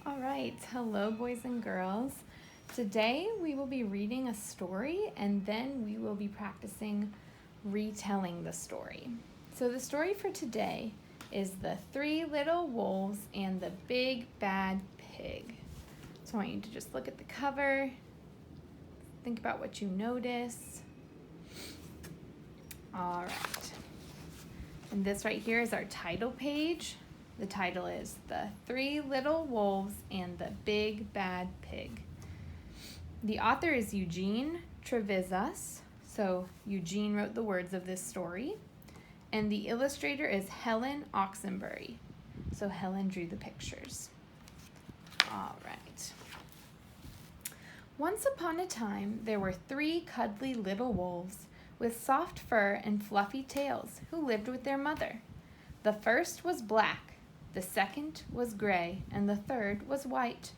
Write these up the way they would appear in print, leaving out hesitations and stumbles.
All right, hello boys and girls. Today we will be reading a story and then we will be practicing retelling the story. So the story for today is The Three Little Wolves and the Big Bad Pig. So I want you to just look at the cover, think about what you notice. All right, and this right here is our title page. The title is The Three Little Wolves and the Big Bad Pig. The author is Eugene Trevisan. So Eugene wrote the words of this story. And the illustrator is Helen Oxenbury. So Helen drew the pictures. All right. Once upon a time, there were three cuddly little wolves with soft fur and fluffy tails who lived with their mother. The first was black. The second was gray, and the third was white.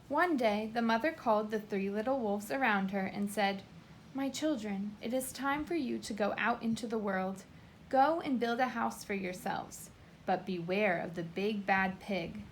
One day, the mother called the three little wolves around her and said, "My children, it is time for you to go out into the world. Go and build a house for yourselves, but beware of the big bad pig."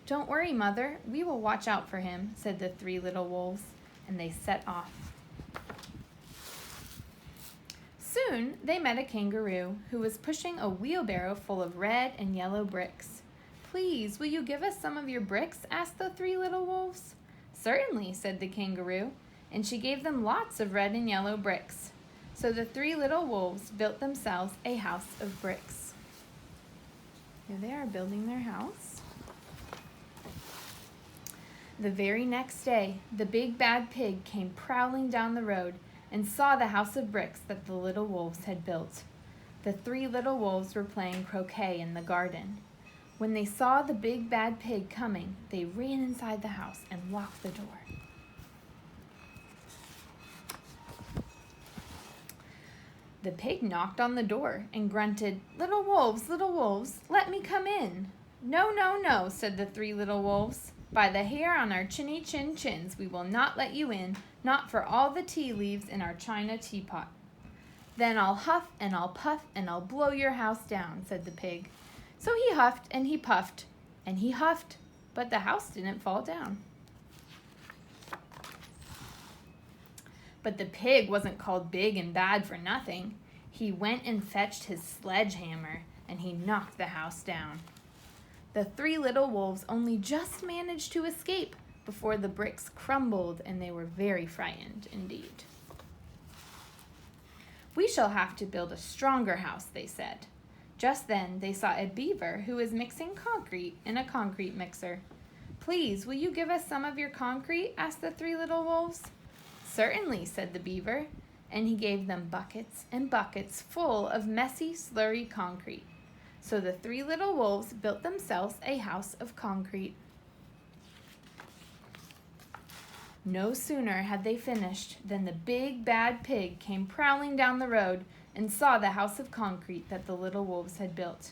"Don't worry, Mother, we will watch out for him," said the three little wolves, and they set off. Soon, they met a kangaroo who was pushing a wheelbarrow full of red and yellow bricks. "Please, will you give us some of your bricks?" asked the three little wolves. "Certainly," said the kangaroo, and she gave them lots of red and yellow bricks. So the three little wolves built themselves a house of bricks. Here they are building their house. The very next day, the big bad pig came prowling down the road and saw the house of bricks that the little wolves had built. The three little wolves were playing croquet in the garden. When they saw the big bad pig coming, they ran inside the house and locked the door. The pig knocked on the door and grunted, little wolves, let me come in." "No, no, no," said the three little wolves. "By the hair on our chinny chin chins, we will not let you in, not for all the tea leaves in our china teapot." "Then I'll huff and I'll puff and I'll blow your house down," said the pig. So he huffed and he puffed and he huffed, but the house didn't fall down. But the pig wasn't called big and bad for nothing. He went and fetched his sledgehammer and he knocked the house down. The three little wolves only just managed to escape before the bricks crumbled, and they were very frightened indeed. "We shall have to build a stronger house," they said. Just then, they saw a beaver who was mixing concrete in a concrete mixer. "Please, will you give us some of your concrete?" asked the three little wolves. "Certainly," said the beaver, and he gave them buckets and buckets full of messy, slurry concrete. So the three little wolves built themselves a house of concrete. No sooner had they finished than the big bad pig came prowling down the road and saw the house of concrete that the little wolves had built.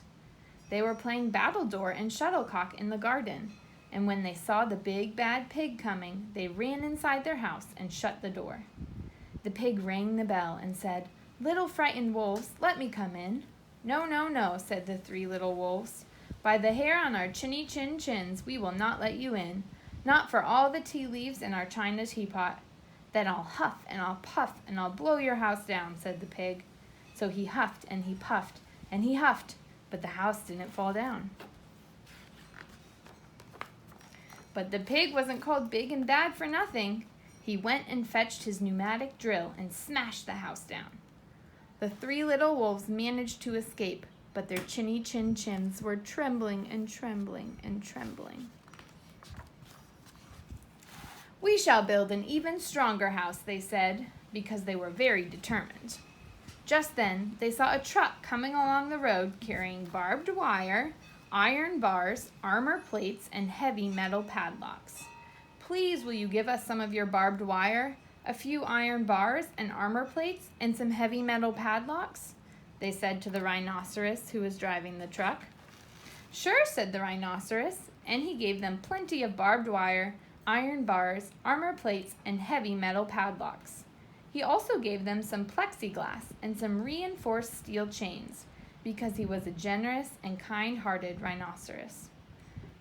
They were playing battledore and shuttlecock in the garden, and when they saw the big bad pig coming, they ran inside their house and shut the door. The pig rang the bell and said, "Little frightened wolves, let me come in." "No, no, no," said the three little wolves. "By the hair on our chinny chin chins, we will not let you in, not for all the tea leaves in our china teapot." "Then I'll huff and I'll puff and I'll blow your house down," said the pig. So he huffed and he puffed and he huffed, but the house didn't fall down. But the pig wasn't called big and bad for nothing. He went and fetched his pneumatic drill and smashed the house down. The three little wolves managed to escape, but their chinny chin chins were trembling and trembling and trembling. "We shall build an even stronger house," they said, because they were very determined. Just then, they saw a truck coming along the road carrying barbed wire, iron bars, armor plates, and heavy metal padlocks. "Please, will you give us some of your barbed wire, a few iron bars and armor plates, and some heavy metal padlocks?" they said to the rhinoceros who was driving the truck. "Sure," said the rhinoceros, and he gave them plenty of barbed wire, iron bars, armor plates, and heavy metal padlocks. He also gave them some plexiglass and some reinforced steel chains, because he was a generous and kind-hearted rhinoceros.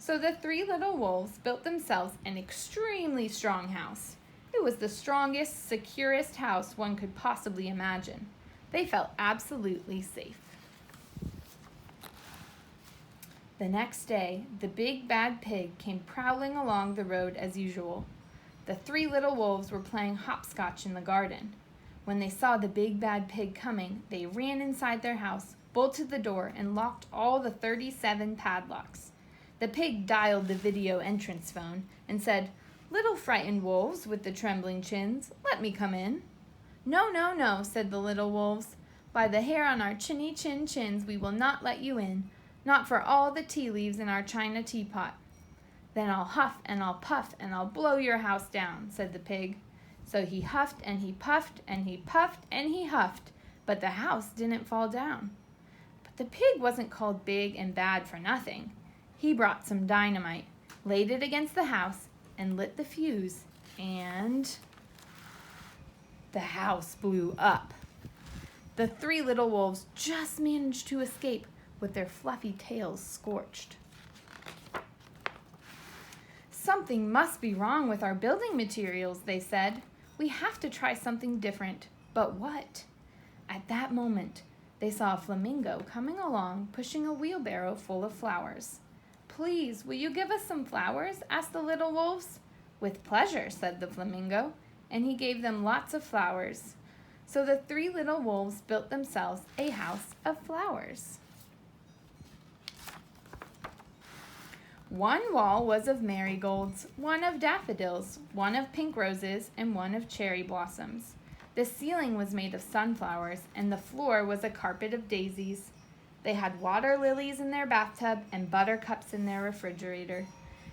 So the three little wolves built themselves an extremely strong house. It was the strongest, securest house one could possibly imagine. They felt absolutely safe. The next day, the big bad pig came prowling along the road as usual. The three little wolves were playing hopscotch in the garden. When they saw the big bad pig coming, they ran inside their house, bolted the door, and locked all the 37 padlocks. The pig dialed the video entrance phone and said, "Little frightened wolves with the trembling chins, let me come in." "No, no, no," said the little wolves. "By the hair on our chinny chin chins, we will not let you in. Not for all the tea leaves in our china teapot." "Then I'll huff and I'll puff and I'll blow your house down," said the pig. So he huffed and he puffed and he puffed and he huffed, but the house didn't fall down. But the pig wasn't called big and bad for nothing. He brought some dynamite, laid it against the house, and lit the fuse, and the house blew up. The three little wolves just managed to escape with their fluffy tails scorched. "Something must be wrong with our building materials," they said. "We have to try something different. But what?" At that moment, they saw a flamingo coming along, pushing a wheelbarrow full of flowers. "Please, will you give us some flowers?" asked the little wolves. "With pleasure," said the flamingo, and he gave them lots of flowers. So the three little wolves built themselves a house of flowers. One wall was of marigolds, one of daffodils, one of pink roses, and one of cherry blossoms. The ceiling was made of sunflowers, and the floor was a carpet of daisies. They had water lilies in their bathtub and buttercups in their refrigerator.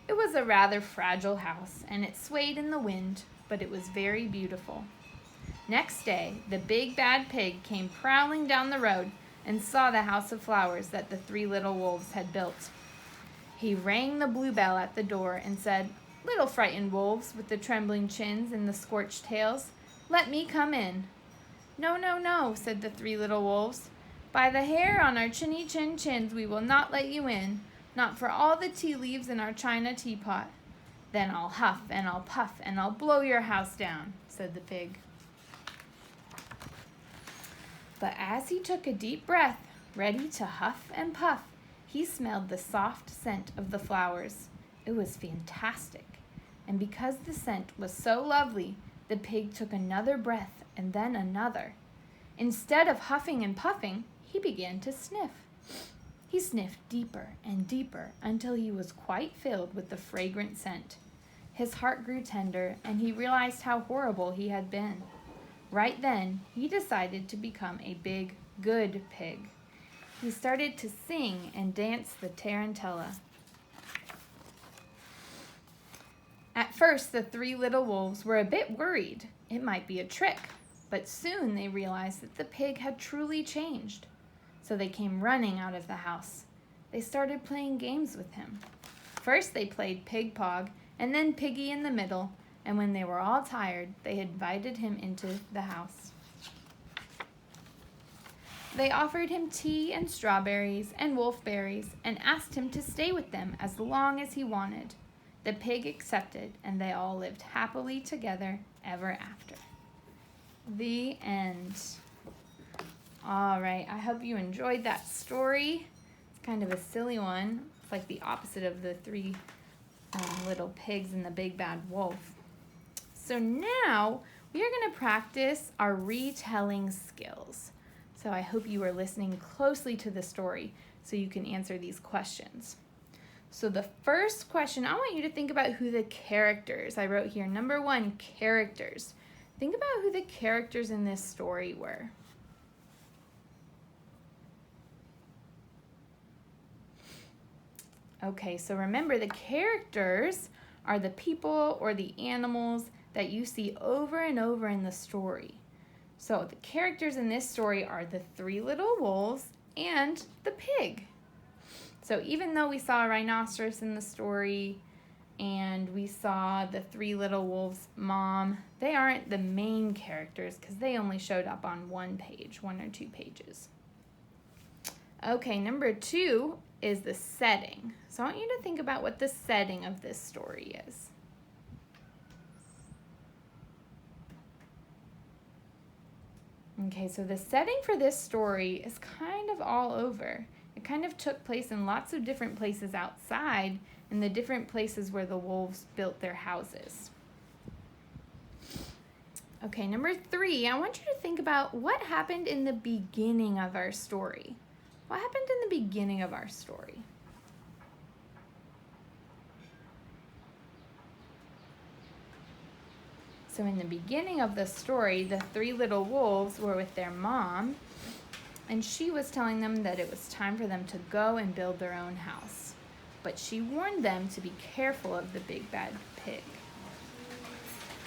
It was a rather fragile house, and it swayed in the wind, but it was very beautiful. Next day, the big bad pig came prowling down the road and saw the house of flowers that the three little wolves had built. He rang the bluebell at the door and said, "Little frightened wolves with the trembling chins and the scorched tails, let me come in." "No, no, no," said the three little wolves. "By the hair on our chinny chin chins, we will not let you in. Not for all the tea leaves in our china teapot." "Then I'll huff and I'll puff and I'll blow your house down," said the pig. But as he took a deep breath, ready to huff and puff, he smelled the soft scent of the flowers. It was fantastic. And because the scent was so lovely, the pig took another breath and then another. Instead of huffing and puffing, he began to sniff. He sniffed deeper and deeper until he was quite filled with the fragrant scent. His heart grew tender, and he realized how horrible he had been. Right then, he decided to become a big, good pig. He started to sing and dance the tarantella. At first, the three little wolves were a bit worried. It might be a trick, but soon they realized that the pig had truly changed. So they came running out of the house. They started playing games with him. First they played Pig Pog, and then Piggy in the middle, and when they were all tired, they invited him into the house. They offered him tea and strawberries and wolfberries and asked him to stay with them as long as he wanted. The pig accepted, and they all lived happily together ever after. The end. All right, I hope you enjoyed that story. It's kind of a silly one. It's like the opposite of the three little pigs and the big bad wolf. So now we are going to practice our retelling skills. So I hope you are listening closely to the story so you can answer these questions. So the first question, I want you to think about who the characters, I wrote here, number 1, characters. Think about who the characters in this story were. Okay, so remember the characters are the people or the animals that you see over and over in the story. So the characters in this story are the three little wolves and the pig. So even though we saw a rhinoceros in the story and we saw the three little wolves' mom, they aren't the main characters because they only showed up on one page, 1 or 2 pages. Okay, number 2, is the setting. So I want you to think about what the setting of this story is. Okay, so the setting for this story is kind of all over. It kind of took place in lots of different places outside and the different places where the wolves built their houses. Okay, number 3, I want you to think about what happened in the beginning of our story. What happened in the beginning of our story? So in the beginning of the story, the 3 little wolves were with their mom, and she was telling them that it was time for them to go and build their own house. But she warned them to be careful of the big bad pig.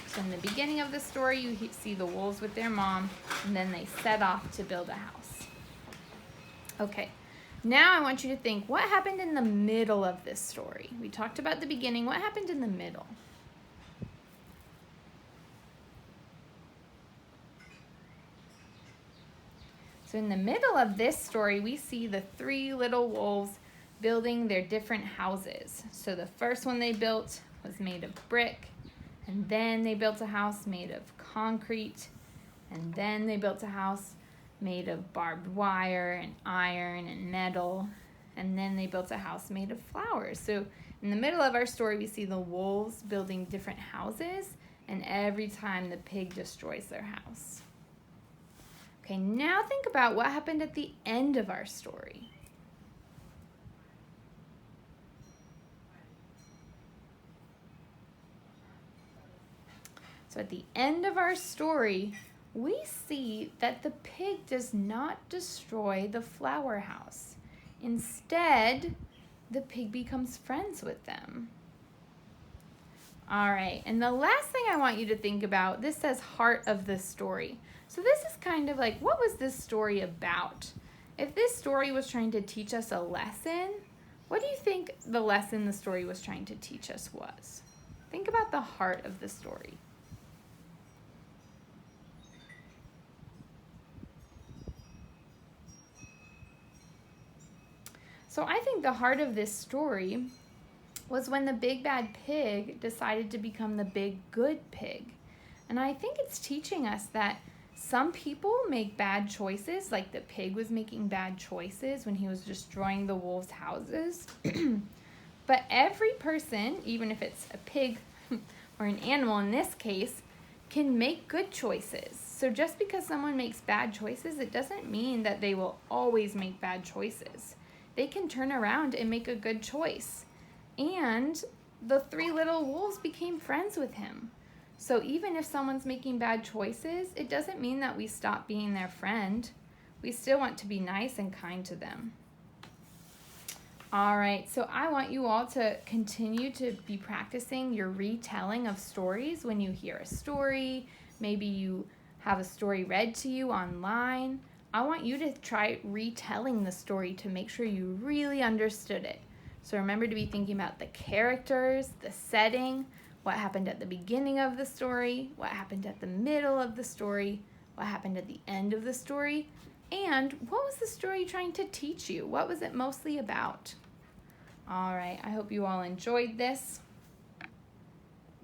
So in the beginning of the story, you see the wolves with their mom, and then they set off to build a house. Okay, now I want you to think, what happened in the middle of this story? We talked about the beginning. What happened in the middle? So in the middle of this story, we see the 3 little wolves building their different houses. So the first one they built was made of brick, and then they built a house made of concrete, and then they built a house made of barbed wire and iron and metal, and then they built a house made of flowers. So in the middle of our story, we see the wolves building different houses, and every time the pig destroys their house. Okay, now think about what happened at the end of our story. So at the end of our story, we see that the pig does not destroy the flower house. Instead, the pig becomes friends with them. All right, and the last thing I want you to think about, this says heart of the story. So this is kind of like, what was this story about? If this story was trying to teach us a lesson, what do you think the lesson the story was trying to teach us was? Think about the heart of the story. So I think the heart of this story was when the big bad pig decided to become the big good pig. And I think it's teaching us that some people make bad choices, like the pig was making bad choices when he was destroying the wolves' houses. But every person, even if it's a pig or an animal in this case, can make good choices. So just because someone makes bad choices, it doesn't mean that they will always make bad choices. They can turn around and make a good choice. And the 3 little wolves became friends with him. So even if someone's making bad choices, it doesn't mean that we stop being their friend. We still want to be nice and kind to them. All right, so I want you all to continue to be practicing your retelling of stories when you hear a story. Maybe you have a story read to you online. I want you to try retelling the story to make sure you really understood it. So remember to be thinking about the characters, the setting, what happened at the beginning of the story, what happened at the middle of the story, what happened at the end of the story, and what was the story trying to teach you? What was it mostly about? All right, I hope you all enjoyed this.